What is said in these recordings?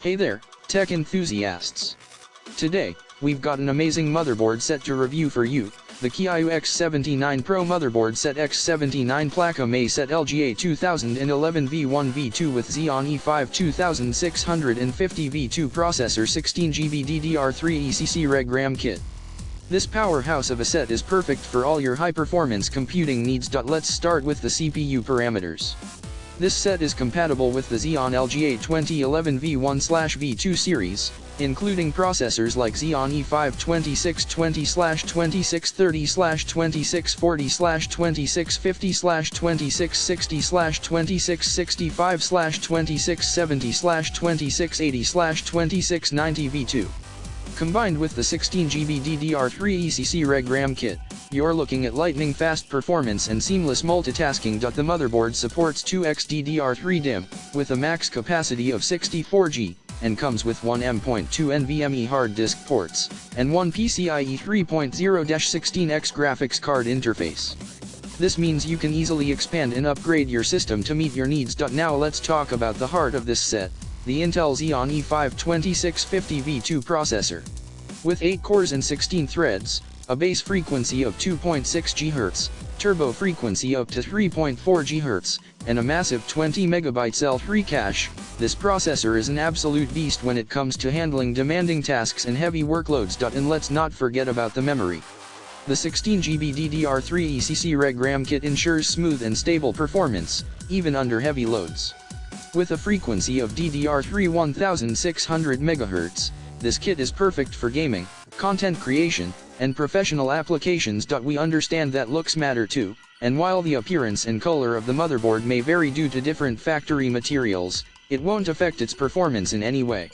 Hey there, tech enthusiasts! Today, we've got an amazing motherboard set to review for you, the KEYIYOU X79Pro Motherboard Set X79 placa Set LGA 2011 V1 V2 with Xeon E5 2650 V2 processor 16GB DDR3 ECC REG RAM kit. This powerhouse of a set is perfect for all your high-performance computing needs. Let's start with the CPU parameters. This set is compatible with the Xeon LGA 2011 V1/V2 series, including processors like Xeon E5 2620/2630/2640/2665/2670/2680/2690 V2. Combined with the 16GB DDR3 ECC REG RAM kit, you're looking at lightning-fast performance and seamless multitasking. The motherboard supports 2x DDR3 DIMM, with a max capacity of 64GB, and comes with one M.2 NVMe hard disk ports, and one PCIe 3.0-16x graphics card interface. This means you can easily expand and upgrade your system to meet your needs. Now let's talk about the heart of this set, the Intel Xeon E5 2650 V2 processor. With 8 cores and 16 threads, a base frequency of 2.6 GHz, turbo frequency up to 3.4 GHz, and a massive 20 MB L3 cache, this processor is an absolute beast when it comes to handling demanding tasks and heavy workloads. And let's not forget about the memory. The 16GB DDR3 ECC REG RAM kit ensures smooth and stable performance, even under heavy loads. With a frequency of DDR3 1600 MHz, this kit is perfect for gaming, content creation, and professional applications. We understand that looks matter too, and while the appearance and color of the motherboard may vary due to different factory materials, it won't affect its performance in any way.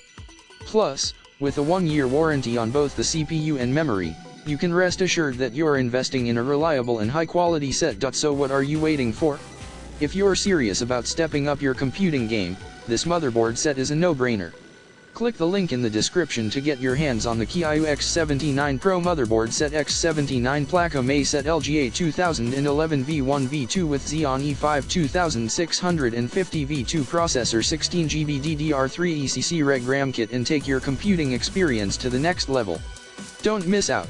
Plus, with a 1-year warranty on both the CPU and memory, you can rest assured that you're investing in a reliable and high-quality set. So what are you waiting for? If you're serious about stepping up your computing game, this motherboard set is a no-brainer. Click the link in the description to get your hands on the KEYIYOU X79Pro Motherboard Set X79 placa Set LGA 2011 V1 V2 with Xeon E5 2650 V2 processor 16GB DDR3 ECC REG RAM kit and take your computing experience to the next level. Don't miss out.